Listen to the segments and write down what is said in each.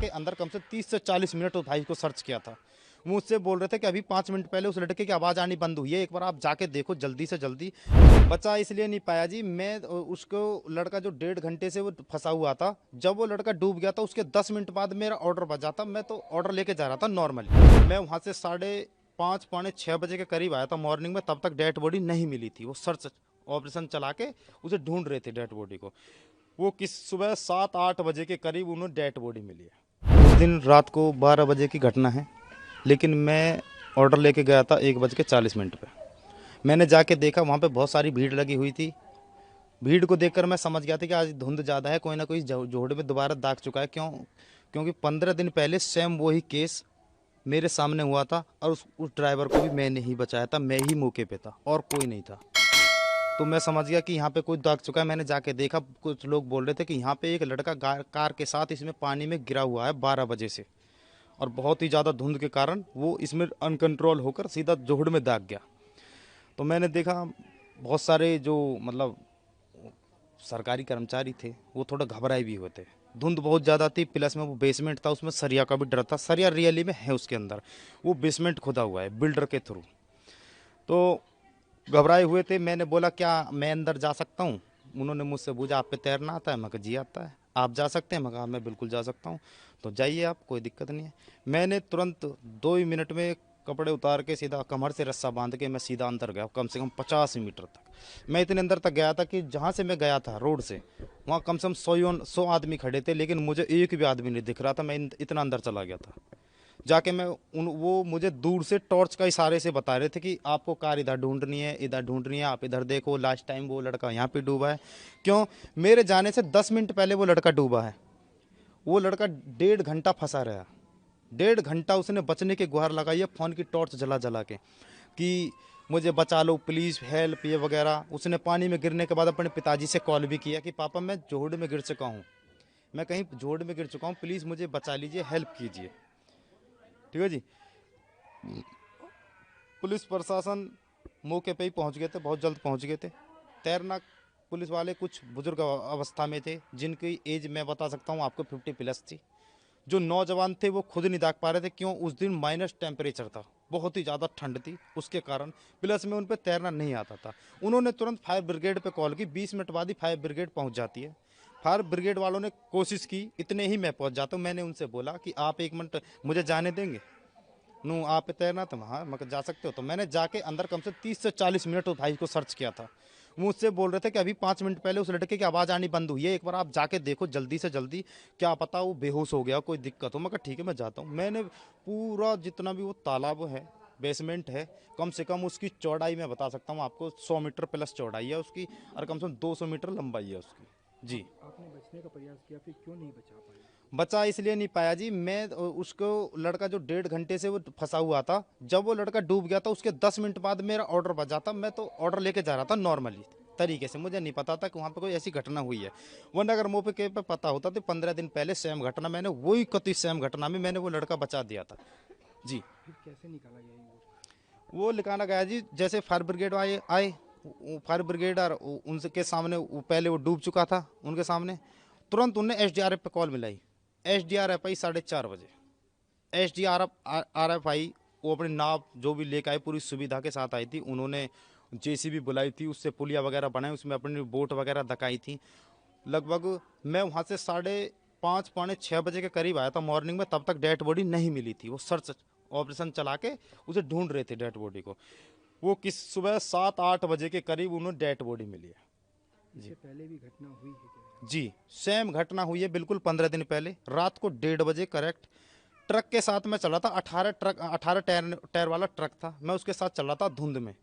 जाके अंदर कम से 30 से 40 मिनट उस भाई को सर्च किया था। मुझसे बोल रहे थे कि अभी 5 मिनट पहले उस लड़के की आवाज़ आनी बंद हुई है, एक बार आप जाके देखो जल्दी से जल्दी। बचा इसलिए नहीं पाया जी, मैं उसको लड़का जो 1.5 घंटे से वो फंसा हुआ था, जब वो लड़का डूब गया था उसके 10 मिनट बाद मेरा ऑर्डर बजा था। मैं तो ऑर्डर लेके जा रहा था नॉर्मली। मैं वहाँ से 5:30 पौने 6 बजे के करीब आया था मॉर्निंग में, तब तक डेड बॉडी नहीं मिली थी। वो सर्च ऑपरेशन चला के उसे ढूंढ रहे थे डेड बॉडी को। वो किस सुबह 7-8 बजे के करीब उन्हें डेड बॉडी मिली है। उस दिन रात को 12 बजे की घटना है, लेकिन मैं ऑर्डर लेके गया था 1:40 पे। मैंने जाके देखा वहाँ पे बहुत सारी भीड़ लगी हुई थी। भीड़ को देखकर मैं समझ गया था कि आज धुंध ज़्यादा है, कोई ना कोई जोड़ में दोबारा दाग चुका है। क्योंकि 15 दिन पहले सेम वही केस मेरे सामने हुआ था, और उस ड्राइवर को भी मैंने ही बचाया था। मैं ही मौके पे था और कोई नहीं था। तो मैं समझ गया कि यहाँ पे कोई दाग चुका है। मैंने जाके देखा, कुछ लोग बोल रहे थे कि यहाँ पे एक लड़का कार के साथ इसमें पानी में गिरा हुआ है 12 बजे से, और बहुत ही ज़्यादा धुंध के कारण वो इसमें अनकंट्रोल होकर सीधा जोहड़ में दाग गया। तो मैंने देखा बहुत सारे जो मतलब सरकारी कर्मचारी थे वो थोड़ा घबराए भी हुए थे। धुंध बहुत ज़्यादा थी, प्लस में वो बेसमेंट था, उसमें सरिया का भी डर था। सरिया रियली में है उसके अंदर, वो बेसमेंट खुदा हुआ है बिल्डर के थ्रू। तो घबराए हुए थे। मैंने बोला क्या मैं अंदर जा सकता हूँ? उन्होंने मुझसे पूछा आप पे तैरना आता है? मैं कहा जी आता है। आप जा सकते हैं? मैं कहा मैं बिल्कुल जा सकता हूँ। तो जाइए आप, कोई दिक्कत नहीं है। मैंने तुरंत 2 ही मिनट में कपड़े उतार के सीधा कमर से रस्सा बांध के मैं सीधा अंदर गया, कम से कम 50 मीटर तक। मैं इतने अंदर तक गया था कि जहाँ से मैं गया था रोड से, वहाँ कम से कम 100 आदमी खड़े थे, लेकिन मुझे एक भी आदमी नहीं दिख रहा था। मैं इतना अंदर चला गया था। जाके मैं वो मुझे दूर से टॉर्च का इशारे से बता रहे थे कि आपको कार इधर ढूंढनी है, इधर ढूंढनी है, आप इधर देखो, लास्ट टाइम वो लड़का यहाँ पे डूबा है। क्यों? मेरे जाने से 10 मिनट पहले वो लड़का डूबा है। वो लड़का 1.5 घंटा फंसा रहा। 1.5 घंटा उसने बचने की गुहार लगाई है फ़ोन की टॉर्च जला जला के कि मुझे बचा लो प्लीज़, हेल्प, ये वगैरह। उसने पानी में गिरने के बाद अपने पिताजी से कॉल भी किया कि पापा मैं जोहड़ में गिर चुका हूँ, मैं कहीं जोहड़ में गिर चुका हूँ, प्लीज़ मुझे बचा लीजिए, हेल्प कीजिए। ठीक है जी। पुलिस प्रशासन मौके पे ही पहुंच गए थे, बहुत जल्द पहुंच गए थे। तैरना पुलिस वाले कुछ बुजुर्ग अवस्था में थे, जिनकी एज मैं बता सकता हूं आपको 50+ थी। जो नौजवान थे वो खुद नहीं दाग पा रहे थे। क्यों? उस दिन माइनस टेम्परेचर था, बहुत ही ज़्यादा ठंड थी, उसके कारण प्लस में उन पर तैरना नहीं आता था। उन्होंने तुरंत फायर ब्रिगेड पे कॉल की। 20 मिनट बाद ही फायर ब्रिगेड पहुंच जाती है। फायर ब्रिगेड वालों ने कोशिश की, इतने ही मैं पहुंच जाता हूँ। मैंने उनसे बोला कि आप 1 मिनट मुझे जाने देंगे? नू आप पे तैरना था? हाँ मैं जा सकते हो। तो मैंने जाके अंदर कम से 30 से 40 मिनट उस भाई को सर्च किया था। मुझसे बोल रहे थे कि अभी 5 मिनट पहले उस लड़के की आवाज़ आनी बंद हुई है, एक बार आप जाके देखो जल्दी से जल्दी, क्या पता वो बेहोश हो गया, कोई दिक्कत हो। मैं कहा ठीक है मैं जाता हूँ। मैंने पूरा जितना भी वो तालाब है, बेसमेंट है, कम से कम उसकी चौड़ाई मैं बता सकता हूँ आपको 100 मीटर प्लस चौड़ाई है उसकी, और कम से कम 200 मीटर लंबाई है उसकी जी। आपने बचने का प्रयास किया, फिर क्यों नहीं बचा पाए? बचा इसलिए नहीं पाया जी, मैं उसको लड़का जो 1.5 घंटे से वो फंसा हुआ था, जब वो लड़का डूब गया था उसके 10 मिनट बाद मेरा ऑर्डर बजा था। मैं तो ऑर्डर लेके जा रहा था नॉर्मली तरीके से, मुझे नहीं पता था कि वहाँ पे कोई ऐसी घटना हुई है। वरना अगर मौके पे पता होता तो 15 दिन पहले सेम घटना, मैंने वही कति सेम घटना में मैंने वो लड़का बचा दिया था जी। फिर कैसे निकाला गया ये लोग? वो लिखाना गया जी, जैसे फायर ब्रिगेड आए आए फायर ब्रिगेड और उनके सामने पहले वो डूब चुका था, उनके सामने तुरंत उन्हें SDRF पे कॉल मिलाई। SDRF आई 4:30 बजे। SDRF आई, वो अपनी नाव जो भी लेकर आए पूरी सुविधा के साथ आई थी। उन्होंने JCB बुलाई थी, उससे पुलिया वगैरह बनाई, उसमें अपनी बोट वगैरह दकाई थी। लगभग मैं वहाँ से 5:30 पौने 6 बजे के करीब आया था मॉर्निंग में, तब तक डेड बॉडी नहीं मिली थी। वो सर्च ऑपरेशन चला के उसे ढूंढ रहे थे डेड बॉडी को। वो किस सुबह 7-8 बजे के करीब उन्हें डेड बॉडी मिली है इससे पहले भी घटना हुई है क्या? जी। सेम घटना हुई है बिल्कुल 15 दिन पहले रात को 1:30 बजे करेक्ट। ट्रक के साथ मैं चल रहा था, 18 टायर वाला ट्रक था, मैं उसके साथ चल रहा था धुंध में।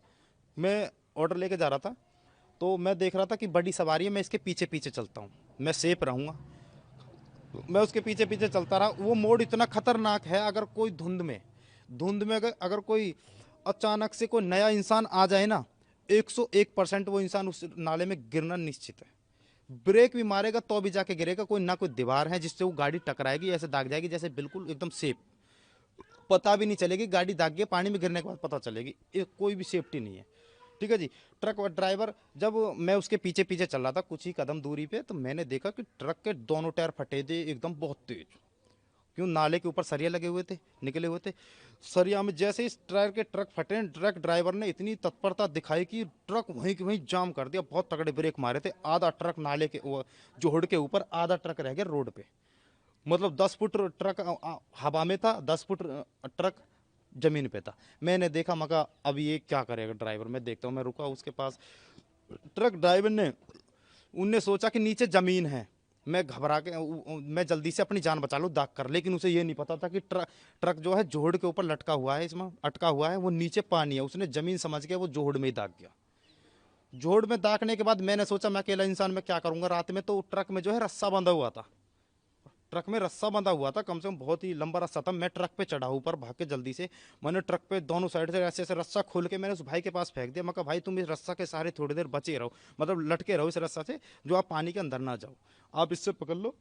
मैं ऑर्डर लेके जा रहा था, तो मैं देख रहा था कि बड़ी सवारी है, मैं इसके पीछे पीछे चलता हूँ, मैं सेफ रहूँगा। मैं उसके पीछे पीछे चलता रहा। वो मोड़ इतना खतरनाक है, अगर कोई धुंध में अगर कोई अचानक से कोई नया इंसान आ जाए ना, 101% वो इंसान उस नाले में गिरना निश्चित है। ब्रेक भी मारेगा तो भी जाके गिरेगा। कोई ना कोई दीवार है जिससे वो गाड़ी टकराएगी, ऐसे दाग जाएगी जैसे बिल्कुल एकदम सेफ, पता भी नहीं चलेगी गाड़ी दाग गई, पानी में गिरने के बाद पता चलेगी। कोई भी सेफ्टी नहीं है। ठीक है जी। ट्रक ड्राइवर, जब मैं उसके पीछे पीछे चल रहा था कुछ ही कदम दूरी पे, तो मैंने देखा कि ट्रक के दोनों टायर फटे थे एकदम बहुत तेज। क्यों, नाले के ऊपर सरिया लगे हुए थे, निकले हुए थे। सरिया में जैसे इस टायर के ट्रक फटे, ट्रक ड्राइवर ने इतनी तत्परता दिखाई कि ट्रक वहीं के वहीं जाम कर दिया। बहुत तगड़े ब्रेक मारे थे। आधा ट्रक नाले के जोहड़ के ऊपर, आधा ट्रक रह गया रोड पे। मतलब 10 फुट ट्रक हवा में था, 10 फुट ट्रक जमीन पे था। मैंने देखा, मगा अब ये क्या करेगा ड्राइवर, मैं देखता हूँ। मैं रुका उसके पास। ट्रक ड्राइवर ने उनने सोचा कि नीचे जमीन है, मैं घबरा के मैं जल्दी से अपनी जान बचा लूँ दाग कर। लेकिन उसे ये नहीं पता था कि ट्रक जो है जोहड़ के ऊपर लटका हुआ है, इसमें अटका हुआ है, वो नीचे पानी है। उसने जमीन समझ के वो जोहड़ में ही दाग गया। जोहड़ में दागने के बाद मैंने सोचा मैं अकेला इंसान में क्या करूंगा रात में। तो ट्रक में जो है रस्सा बंधा हुआ था, ट्रक में रस्सा बंधा हुआ था, कम से कम बहुत ही लंबा रस्सा था। मैं ट्रक पे चढ़ा ऊपर भाग के जल्दी से। मैंने ट्रक पे दोनों साइड से ऐसे ऐसे रस्सा खोल के मैंने उस भाई के पास फेंक दिया। मैं कहा भाई तुम इस रस्सा के सहारे थोड़ी देर बचे रहो, मतलब लटके रहो इस रस्सा से, जो आप पानी के अंदर ना जाओ, आप इससे पकड़ लो।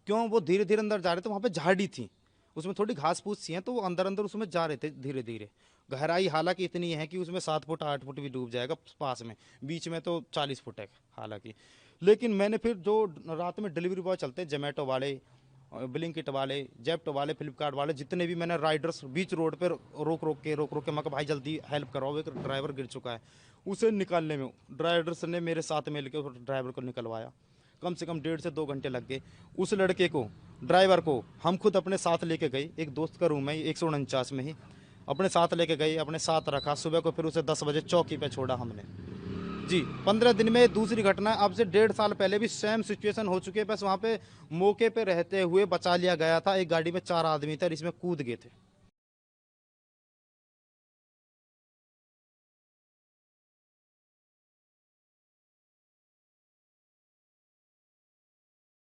क्यों, वो धीरे धीरे अंदर जा रहे थे। वहाँ पे झाड़ी थी, उसमें थोड़ी घास फूस सी है, तो वो अंदर अंदर उसमें जा रहे थे धीरे धीरे। गहराई हालांकि इतनी है कि उसमें 7 फुट 8 फुट भी डूब जाएगा पास में, बीच में तो 40 फुट है हालांकि। लेकिन मैंने फिर जो रात में डिलीवरी बॉय चलते हैं, जोमेटो वाले, ब्लिंकिट वाले, जेप्टो वाले, फ्लिपकार्ट वाले, जितने भी मैंने राइडर्स बीच रोड पर रोक रोक के मैं कहा भाई जल्दी हेल्प कराओ, एक ड्राइवर गिर चुका है। उसे निकालने में ड्राइवर्स ने मेरे साथ मिल के उस ड्राइवर को निकलवाया। कम से कम 1.5 से 2 घंटे लग गए। उस लड़के को, ड्राइवर को हम खुद अपने साथ लेके गए। एक दोस्त का रूम है 149 में ही, अपने साथ लेके गए, अपने साथ रखा। सुबह को फिर उसे 10 बजे चौकी पे छोड़ा हमने जी। 15 दिन में दूसरी घटना है। अब से 1.5 साल पहले भी सेम सिचुएशन हो चुकी है, बस वहाँ पे मौके पे रहते हुए बचा लिया गया था। एक गाड़ी में 4 आदमी थे और इसमें कूद गए थे।